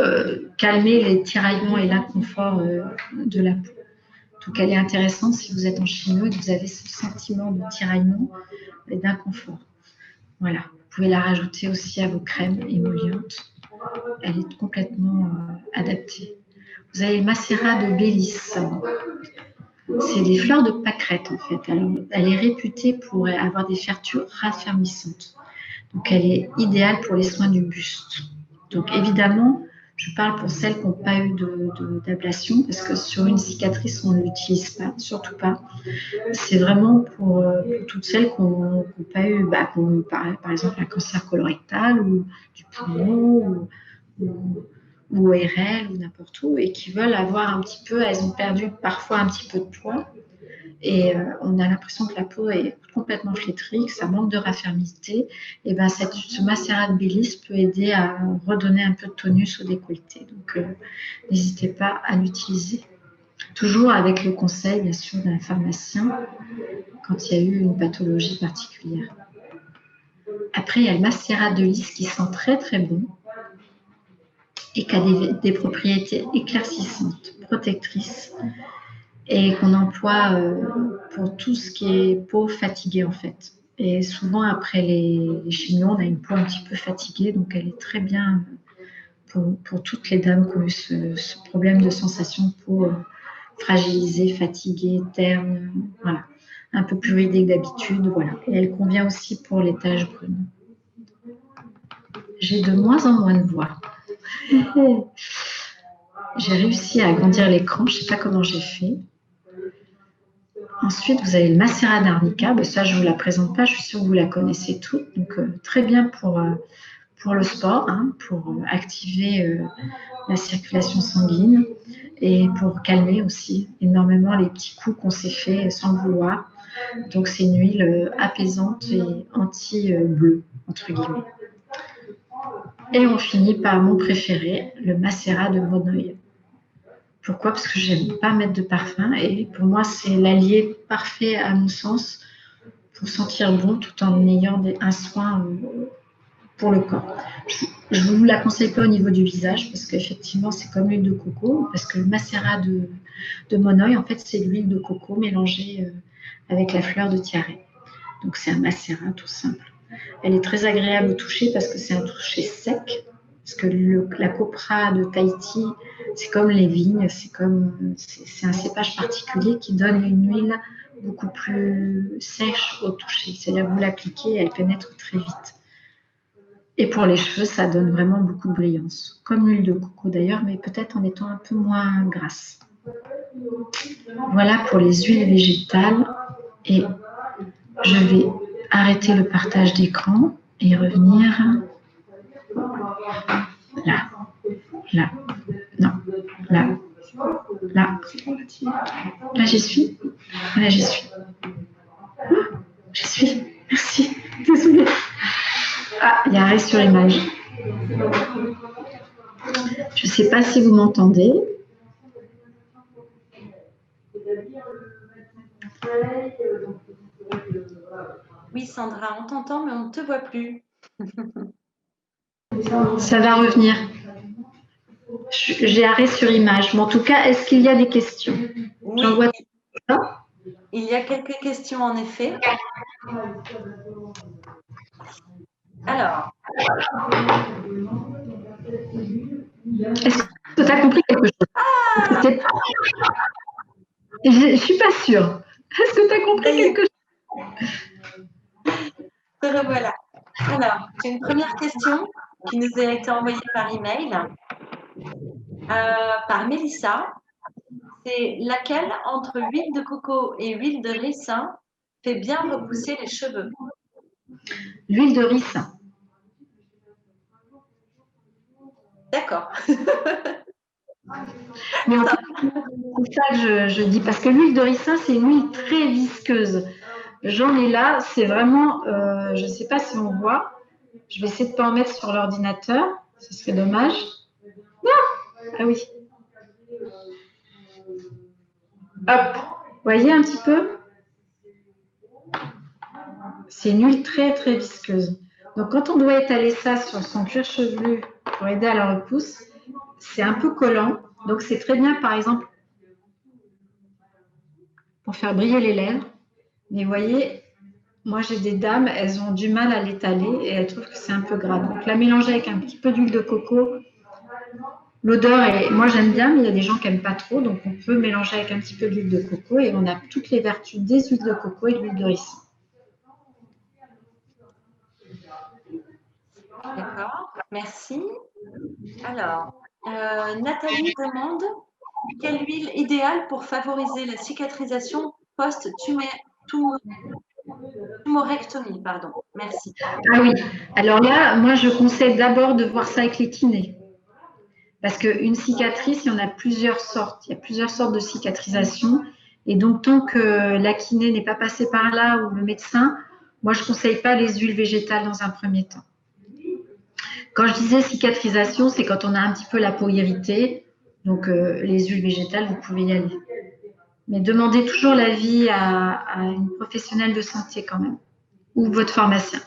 calmer les tiraillements et l'inconfort de la peau. Donc, elle est intéressante si vous êtes en chimio et que vous avez ce sentiment de tiraillement et d'inconfort. Voilà, vous pouvez la rajouter aussi à vos crèmes émollientes. Elle est complètement adaptée. Vous avez le macérat de Bélis. C'est des fleurs de pâquerette en fait. Alors, elle est réputée pour avoir des vertus raffermissantes. Donc, elle est idéale pour les soins du buste. Donc, évidemment, je parle pour celles qui n'ont pas eu d'ablation parce que sur une cicatrice, on ne l'utilise pas, surtout pas. C'est vraiment pour toutes celles qui n'ont pas eu, par exemple, un cancer colorectal ou du poumon ou ORL ou n'importe où et qui veulent avoir un petit peu, elles ont perdu parfois un petit peu de poids et on a l'impression que la peau est complètement flétrie, que ça manque de raffermité. Et ben ce macérat de Bélis peut aider à redonner un peu de tonus au décolleté. Donc n'hésitez pas à l'utiliser. Toujours avec le conseil, bien sûr, d'un pharmacien quand il y a eu une pathologie particulière. Après, il y a le macérat de lys qui sent très très bon et qui a des propriétés éclaircissantes, protectrices et qu'on emploie pour tout ce qui est peau fatiguée en fait. Et souvent après les chimios, on a une peau un petit peu fatiguée, donc elle est très bien pour toutes les dames qui ont eu ce problème de sensation de peau fragilisée, fatiguée, terne, voilà, un peu plus ridée que d'habitude, voilà. Et elle convient aussi pour les taches brunes. J'ai de moins en moins de voix. J'ai réussi à agrandir l'écran, je ne sais pas comment j'ai fait. Ensuite, vous avez le macérat d'arnica. Ça, je ne vous la présente pas, je suis sûre que vous la connaissez toutes. Donc, très bien pour le sport, hein, pour activer la circulation sanguine et pour calmer aussi énormément les petits coups qu'on s'est fait sans le vouloir. Donc, c'est une huile apaisante et anti-bleu, entre guillemets. Et on finit par mon préféré, le macérat de Monoï. Pourquoi? Parce que je n'aime pas mettre de parfum et pour moi, c'est l'allié parfait à mon sens pour sentir bon tout en ayant un soin pour le corps. Je ne vous la conseille pas au niveau du visage parce qu'effectivement, c'est comme l'huile de coco parce que le macérat de Monoï, en fait, c'est l'huile de coco mélangée avec la fleur de tiare. Donc, c'est un macérat tout simple. Elle est très agréable au toucher parce que c'est un toucher sec. Parce que la copra de Tahiti, c'est comme les vignes, c'est un cépage particulier qui donne une huile beaucoup plus sèche au toucher. C'est-à-dire que vous l'appliquez, elle pénètre très vite. Et pour les cheveux, ça donne vraiment beaucoup de brillance. Comme l'huile de coco d'ailleurs, mais peut-être en étant un peu moins grasse. Voilà pour les huiles végétales. Et je vais arrêter le partage d'écran et revenir là, non, là, j'y suis, j'y suis, merci, désolée. Ah, il y a arrêt sur image. Je ne sais pas si vous m'entendez. Oui, Sandra, on t'entend, mais on ne te voit plus. Ça va revenir. J'ai arrêt sur image. Mais en tout cas, est-ce qu'il y a des questions? Oui, il y a quelques questions en effet. Alors. Est-ce que tu as compris quelque chose? Je ne suis pas sûre. Est-ce que tu as compris quelque chose? Te revoilà. Alors, j'ai une première question. qui nous a été envoyé par email par Mélissa. C'est laquelle entre huile de coco et huile de ricin fait bien repousser les cheveux? L'huile de ricin. D'accord. Mais en fait, c'est ça que je dis, parce que l'huile de ricin, c'est une huile très visqueuse. J'en ai là, c'est vraiment, je ne sais pas si on voit, je vais essayer de ne pas en mettre sur l'ordinateur, ce serait dommage. Ah oui. Hop, vous voyez un petit peu? C'est une huile très très visqueuse. Donc quand on doit étaler ça sur son cuir chevelu pour aider à la repousse, c'est un peu collant. Donc c'est très bien par exemple pour faire briller les lèvres. Mais vous voyez, moi j'ai des dames, elles ont du mal à l'étaler et elles trouvent que c'est un peu gras. Donc la mélanger avec un petit peu d'huile de coco, l'odeur est, moi j'aime bien, mais il y a des gens qui n'aiment pas trop. Donc on peut mélanger avec un petit peu d'huile de coco et on a toutes les vertus des huiles de coco et de l'huile de ricin. D'accord, merci. Alors, Nathalie demande quelle huile idéale pour favoriser la cicatrisation post-tumorectomie, pardon. Merci. Ah oui, alors là, moi je conseille d'abord de voir ça avec les kinés. Parce qu'une cicatrice, il y en a plusieurs sortes. Il y a plusieurs sortes de cicatrisation. Et donc, tant que la kiné n'est pas passée par là ou le médecin, moi je ne conseille pas les huiles végétales dans un premier temps. Quand je disais cicatrisation, c'est quand on a un petit peu la peau irritée. Donc, les huiles végétales, vous pouvez y aller. Mais demandez toujours l'avis à une professionnelle de santé quand même, ou votre pharmacien.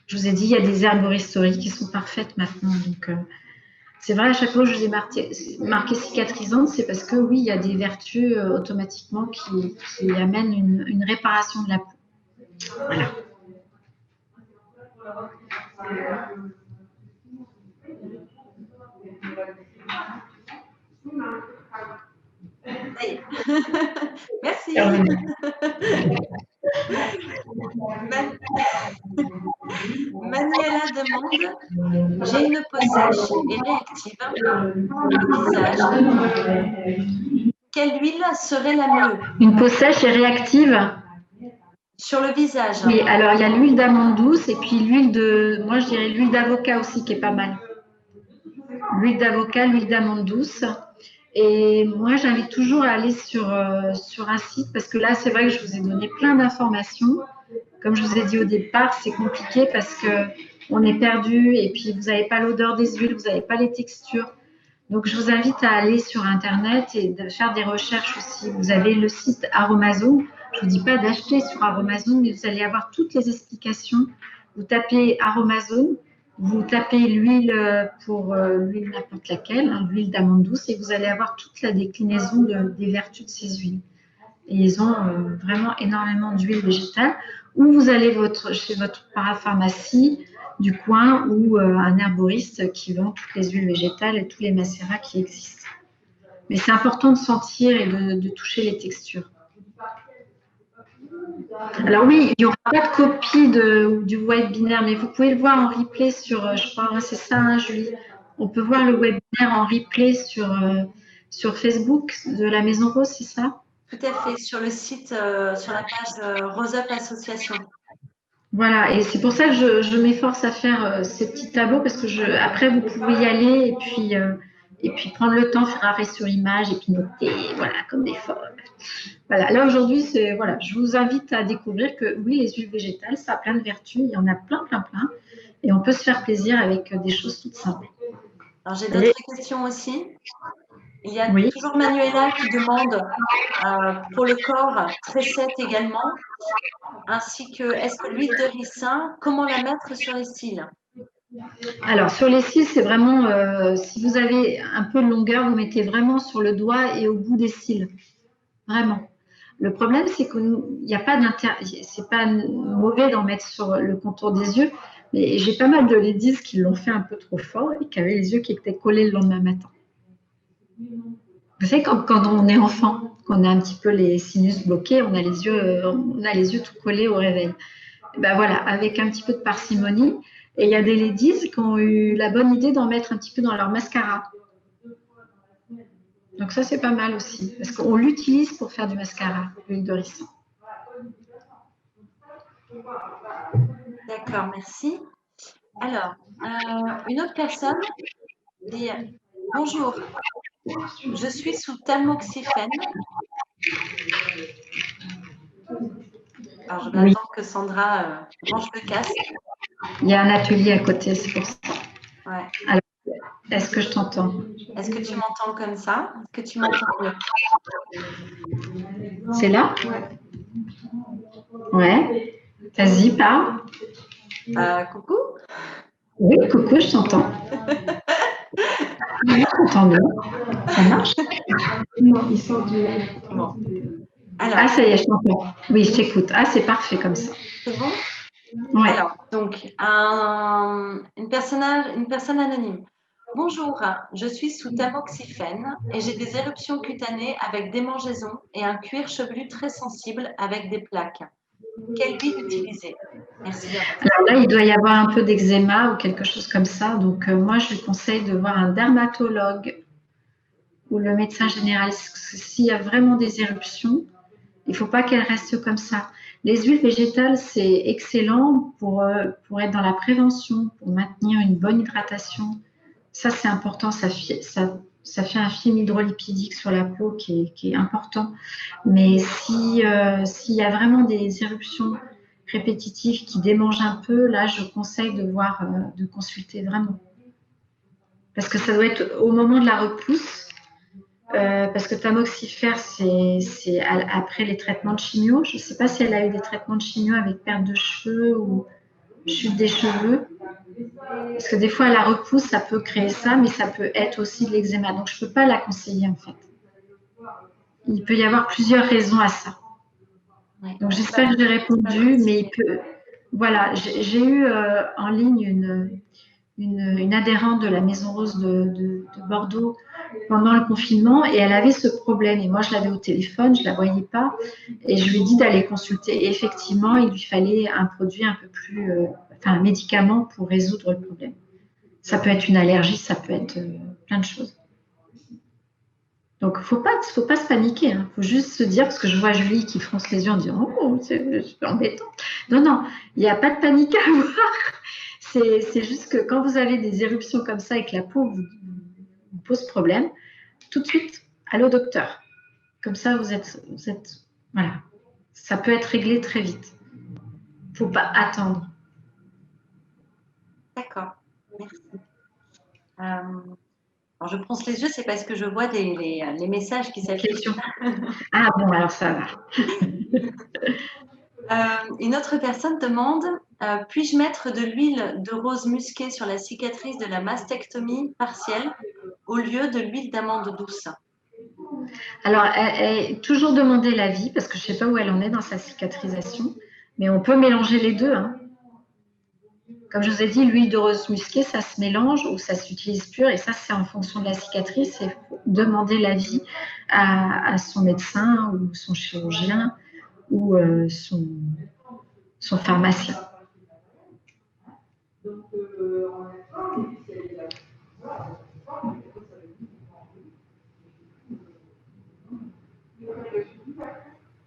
Je vous ai dit, il y a des herboristeries qui sont parfaites maintenant. Donc, c'est vrai, à chaque fois que je vous ai marqué cicatrisante, c'est parce que oui, il y a des vertus automatiquement qui amènent une réparation de la peau. Voilà. Merci. Manuela demande, j'ai une peau sèche et réactive le visage. Quelle huile serait la mieux? Une peau sèche et réactive? Sur le visage. Oui, alors il y a l'huile d'amande douce et puis l'huile de, moi je dirais l'huile d'avocat aussi qui est pas mal. L'huile d'avocat, l'huile d'amande douce. Et moi, j'invite toujours à aller sur un site parce que là, c'est vrai que je vous ai donné plein d'informations. Comme je vous ai dit au départ, c'est compliqué parce qu'on est perdu et puis vous n'avez pas l'odeur des huiles, vous n'avez pas les textures. Donc, je vous invite à aller sur Internet et de faire des recherches aussi. Vous avez le site Aromazone. Je ne vous dis pas d'acheter sur Aromazone, mais vous allez avoir toutes les explications. Vous tapez Aromazone. Vous tapez l'huile pour l'huile n'importe laquelle, hein, l'huile d'amande douce, et vous allez avoir toute la déclinaison des vertus de ces huiles. Et ils ont vraiment énormément d'huile végétale. Ou vous allez chez votre parapharmacie du coin ou un herboriste qui vend toutes les huiles végétales et tous les macérats qui existent. Mais c'est important de sentir et de toucher les textures. Alors oui, il n'y aura pas de copie du webinaire, mais vous pouvez le voir en replay sur, je crois, c'est ça, hein, Julie. On peut voir le webinaire en replay sur Facebook de la Maison Rose, c'est ça? Tout à fait, sur le site, sur la page Rose Up Association. Voilà, et c'est pour ça que je m'efforce à faire ces petits tableaux, parce que après, vous pouvez y aller et puis prendre le temps, faire arrêt sur image et puis noter, voilà, comme des folles. Voilà, là aujourd'hui, voilà, je vous invite à découvrir que oui, les huiles végétales, ça a plein de vertus, il y en a plein, et on peut se faire plaisir avec des choses toutes simples. Alors j'ai d'autres questions aussi. Il y a toujours Manuela qui demande pour le corps très sec également, ainsi que est-ce que l'huile de ricin, comment la mettre sur les cils? Alors sur les cils, c'est vraiment, si vous avez un peu de longueur, vous mettez vraiment sur le doigt et au bout des cils, vraiment. Le problème, c'est qu'il n'y a pas c'est pas mauvais d'en mettre sur le contour des yeux, mais j'ai pas mal de ladies qui l'ont fait un peu trop fort et qui avaient les yeux qui étaient collés le lendemain matin. Vous savez, quand on est enfant, qu'on a un petit peu les sinus bloqués, on a les yeux tout collés au réveil. Et ben voilà, avec un petit peu de parcimonie Et il y a des ladies qui ont eu la bonne idée d'en mettre un petit peu dans leur mascara. Donc ça, c'est pas mal aussi, parce qu'on l'utilise pour faire du mascara, l'huile de ricin. D'accord, merci. Alors, une autre personne dit « Bonjour, je suis sous tamoxifène. » Alors, je vais attendre que Sandra branche le casque. Il y a un atelier à côté, c'est pour ça. Ouais. Alors, est-ce que je t'entends? Est-ce que tu m'entends comme ça? Est-ce que tu m'entends mieux? C'est là? Ouais. Vas-y, parle. Coucou? Oui, coucou, je t'entends. Oui, je t'entends bien. Ça marche? Non, il sort du... Bon. Alors, ah, ça y est, je t'entends. Oui, je t'écoute. Ah, c'est parfait comme ça. C'est bon? Ouais. Alors, donc, une personne anonyme. Bonjour, je suis sous tamoxifène et j'ai des éruptions cutanées avec démangeaisons et un cuir chevelu très sensible avec des plaques. Quelle huile utiliser? Merci bien. Alors là, il doit y avoir un peu d'eczéma ou quelque chose comme ça. Donc, moi, je lui conseille de voir un dermatologue ou le médecin généraliste. S'il y a vraiment des éruptions, il ne faut pas qu'elles restent comme ça. Les huiles végétales, c'est excellent pour être dans la prévention, pour maintenir une bonne hydratation. Ça, c'est important. Ça fait un film hydrolipidique sur la peau qui est important. Mais s'il y a vraiment des éruptions répétitives qui démangent un peu, là, je conseille de consulter vraiment. Parce que ça doit être au moment de la repousse. Parce que tamoxifère, c'est après les traitements de chimio. Je ne sais pas si elle a eu des traitements de chimio avec perte de cheveux ou chute des cheveux. Parce que des fois, à la repousse, ça peut créer ça, mais ça peut être aussi de l'eczéma. Donc, je ne peux pas la conseiller, en fait. Il peut y avoir plusieurs raisons à ça. Donc, j'espère que j'ai répondu, mais il peut... Voilà, j'ai eu en ligne une adhérente de la Maison Rose de Bordeaux pendant le confinement et elle avait ce problème. Et moi, je l'avais au téléphone, je ne la voyais pas et je lui ai dit d'aller consulter. Et effectivement, il lui fallait un produit un peu plus, un médicament pour résoudre le problème. Ça peut être une allergie, ça peut être plein de choses. Donc, il ne faut pas se paniquer. Il faut juste se dire, parce que je vois Julie qui fronce les yeux en disant « Oh, c'est embêtant ». Non, il n'y a pas de panique à avoir. C'est juste que quand vous avez des éruptions comme ça et que la peau vous pose problème, tout de suite, allez au docteur. Comme ça, vous êtes voilà. Ça peut être réglé très vite. Il ne faut pas attendre. D'accord, merci. Alors, je fronce les yeux, c'est parce que je vois les messages qui s'affichent. Ah bon, alors ça va. Une autre personne demande puis-je mettre de l'huile de rose musquée sur la cicatrice de la mastectomie partielle au lieu de l'huile d'amande douce? Alors, toujours demander l'avis parce que je ne sais pas où elle en est dans sa cicatrisation, mais on peut mélanger les deux. Hein. Comme je vous ai dit, l'huile de rose musquée, ça se mélange ou ça s'utilise pure et ça, c'est en fonction de la cicatrice. Il faut demander l'avis à son médecin ou son chirurgien ou son pharmacien.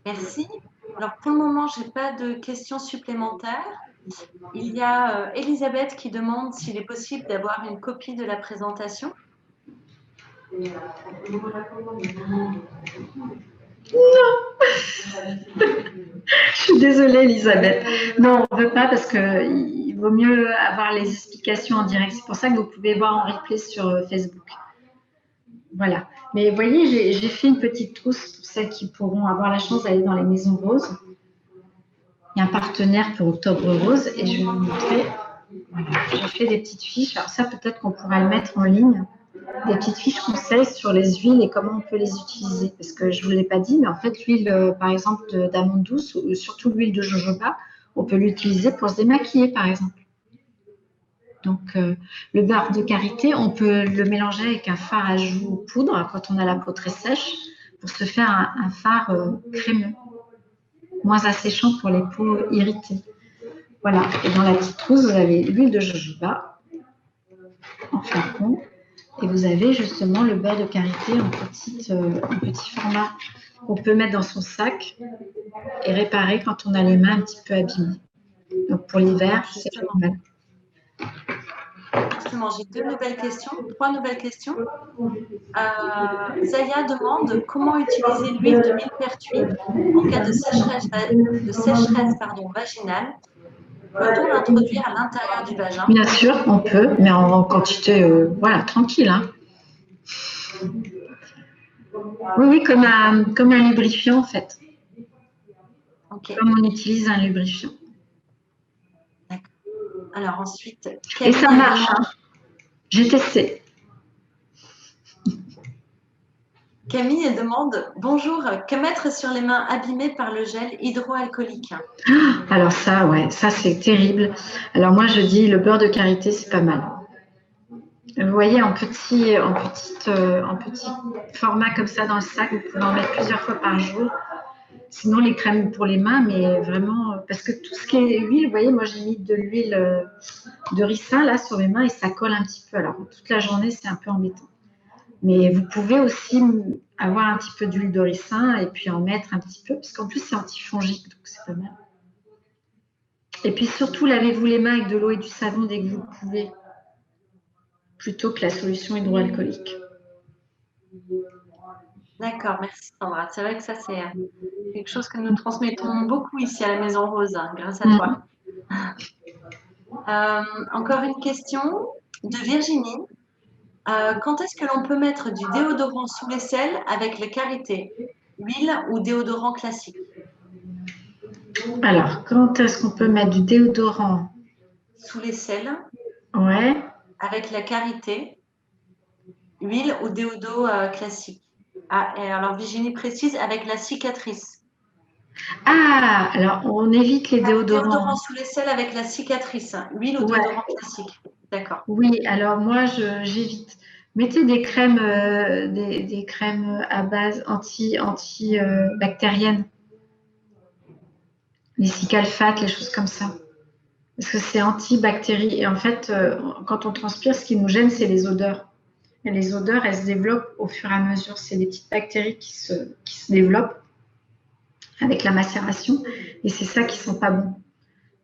Merci. Alors, pour le moment, je n'ai pas de questions supplémentaires. Il y a Elisabeth qui demande s'il est possible d'avoir une copie de la présentation. Non. Je suis désolée, Elisabeth. Non, on ne veut pas parce qu'il vaut mieux avoir les explications en direct. C'est pour ça que vous pouvez voir en replay sur Facebook. Voilà. Mais vous voyez, j'ai fait une petite trousse pour celles qui pourront avoir la chance d'aller dans les maisons roses. Il y a un partenaire pour Octobre Rose et je vais vous montrer. Voilà. J'ai fait des petites fiches. Alors ça, peut-être qu'on pourra le mettre en ligne. Des petites fiches conseils sur les huiles et comment on peut les utiliser. Parce que je ne vous l'ai pas dit, mais en fait, l'huile, par exemple, d'amande douce, ou surtout l'huile de jojoba, on peut l'utiliser pour se démaquiller, par exemple. Donc, le beurre de karité, on peut le mélanger avec un fard à joues poudre quand on a la peau très sèche pour se faire un fard crémeux, moins asséchant pour les peaux irritées. Voilà. Et dans la petite trousse, vous avez l'huile de jojoba en flacon. Et vous avez justement le beurre de karité en petit format qu'on peut mettre dans son sac et réparer quand on a les mains un petit peu abîmées. Donc pour l'hiver, c'est génial. Justement, j'ai trois nouvelles questions. Zaya demande comment utiliser l'huile de millepertuis en cas de sécheresse vaginale. Peut-on l'introduire à l'intérieur du vagin? Bien sûr, on peut, mais en quantité voilà, tranquille. Hein. Oui, comme un lubrifiant en fait. Okay. Comme on utilise un lubrifiant. D'accord. Alors ensuite, et ça marche. Hein. J'ai testé. Camille demande, bonjour, que mettre sur les mains abîmées par le gel hydroalcoolique? Alors ça, ouais, ça c'est terrible. Alors moi je dis le beurre de karité, c'est pas mal. Vous voyez, en petit format comme ça dans le sac, vous pouvez en mettre plusieurs fois par jour. Sinon, les crèmes pour les mains, mais vraiment, parce que tout ce qui est huile, vous voyez, moi j'ai mis de l'huile de ricin là sur mes mains et ça colle un petit peu. Alors toute la journée, c'est un peu embêtant. Mais vous pouvez aussi avoir un petit peu d'huile de ricin et puis en mettre un petit peu, parce qu'en plus c'est antifongique, donc c'est pas mal. Et puis surtout, lavez-vous les mains avec de l'eau et du savon dès que vous le pouvez, plutôt que la solution hydroalcoolique. D'accord, merci Sandra. C'est vrai que ça, c'est quelque chose que nous transmettons beaucoup ici à la Maison Rose, hein, grâce à toi. Encore une question de Virginie. Quand est-ce que l'on peut mettre du déodorant sous l'aisselle avec le karité, huile ou déodorant classique? Alors, quand est-ce qu'on peut mettre du déodorant sous l'aisselle? Ouais. Avec la karité, huile ou déodo classique. Ah, et alors Virginie précise avec la cicatrice. Ah, alors on évite les déodorants. Déodorant sous l'aisselle avec la cicatrice, huile ou déodorant classique. D'accord. Oui, alors moi j'évite. Mettez des crèmes, des crèmes à base anti-bactériennes, les Cicalfate, les choses comme ça. Parce que c'est anti-bactéries. Et en fait, quand on transpire, ce qui nous gêne, c'est les odeurs. Et les odeurs, elles se développent au fur et à mesure. C'est des petites bactéries qui se développent avec la macération. Et c'est ça qui ne sent pas bon.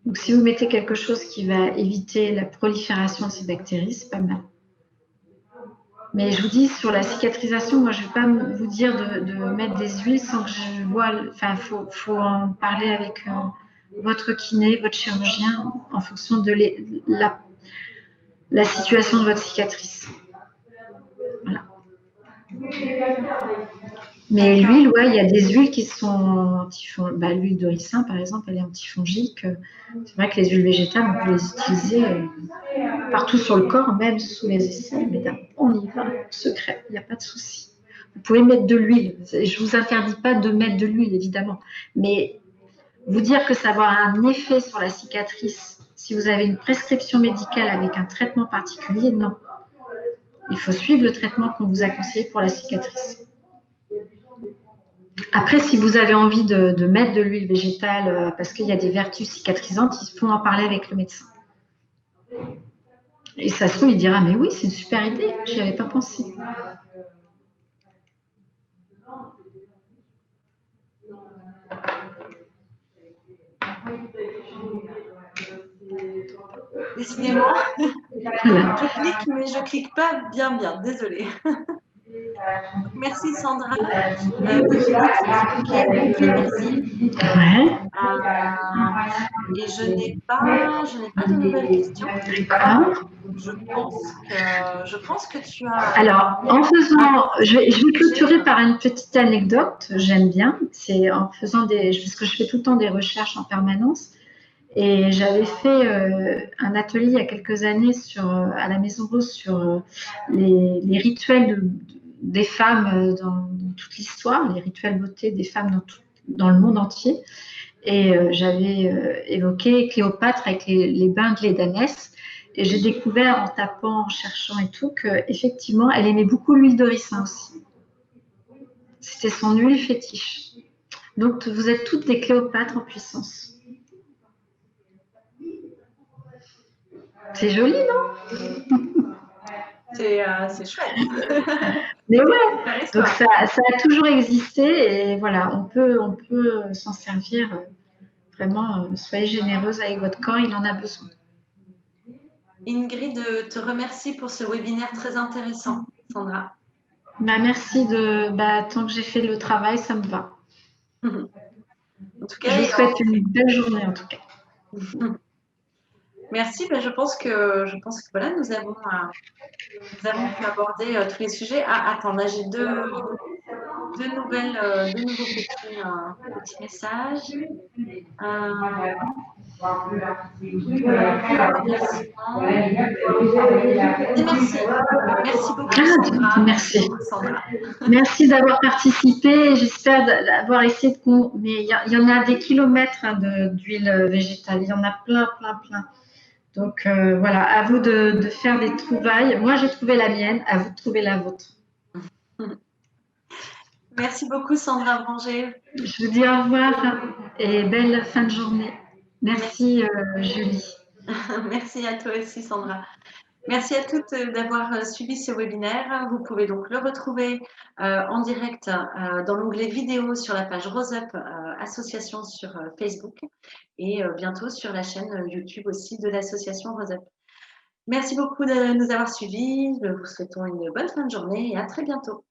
Donc, si vous mettez quelque chose qui va éviter la prolifération de ces bactéries, c'est pas mal. Mais je vous dis, sur la cicatrisation, moi, je ne vais pas vous dire de mettre des huiles sans que je vois... Enfin, il faut en parler avec votre kiné, votre chirurgien, en fonction de la situation de votre cicatrice. Voilà. Mais l'huile, ouais, il y a des huiles qui sont antifongiques. Bah, l'huile de ricin, par exemple, elle est antifongique. C'est vrai que les huiles végétales, on peut les utiliser partout sur le corps, même sous les aisselles. Mais on y va, secret, il n'y a pas de souci. Vous pouvez mettre de l'huile. Je ne vous interdis pas de mettre de l'huile, évidemment. Mais vous dire que ça va avoir un effet sur la cicatrice, si vous avez une prescription médicale avec un traitement particulier, non. Il faut suivre le traitement qu'on vous a conseillé pour la cicatrice. Après, si vous avez envie de mettre de l'huile végétale parce qu'il y a des vertus cicatrisantes, il faut en parler avec le médecin. Et ça se trouve, il dira, mais oui, c'est une super idée, je n'y avais pas pensé. Décidément, je clique, mais je ne clique pas bien, désolée. Merci Sandra. Merci. Ouais. Et je n'ai pas de nouvelles questions. D'accord. Je pense que tu as... Alors, je vais clôturer par une petite anecdote, j'aime bien. C'est en faisant parce que je fais tout le temps des recherches en permanence. Et j'avais fait un atelier il y a quelques années à la Maison Rose sur les rituels des femmes dans toute l'histoire, les rituels beauté des femmes dans le monde entier. Et j'avais évoqué Cléopâtre avec les bains de lait d'ânesse. Et j'ai découvert en tapant, en cherchant et tout, qu'effectivement, elle aimait beaucoup l'huile de ricin aussi. C'était son huile fétiche. Donc, vous êtes toutes des Cléopâtres en puissance. C'est joli, non? C'est chouette. Mais ouais, donc ça a toujours existé et voilà, on peut s'en servir vraiment. Soyez généreuse avec votre corps, il en a besoin. Ingrid te remercie pour ce webinaire très intéressant, Sandra. Bah, merci tant que j'ai fait le travail, ça me va. En tout cas, je vous souhaite une belle journée en tout cas. Merci. Je pense que voilà, nous avons pu aborder tous les sujets. Ah, attends, là j'ai deux nouveaux petits messages. Merci beaucoup, Sandra. Merci. Merci d'avoir participé. J'espère d'avoir essayé de... Mais il y en a des kilomètres d'huile végétale. Il y en a plein. Donc voilà, à vous de faire des trouvailles. Moi, j'ai trouvé la mienne. À vous de trouver la vôtre. Merci beaucoup, Sandra Branger. Je vous dis au revoir et belle fin de journée. Merci. Julie. Merci à toi aussi, Sandra. Merci à toutes d'avoir suivi ce webinaire. Vous pouvez donc le retrouver en direct dans l'onglet vidéo sur la page Rose Up Association sur Facebook et bientôt sur la chaîne YouTube aussi de l'association Rose Up. Merci beaucoup de nous avoir suivis. Nous vous souhaitons une bonne fin de journée et à très bientôt.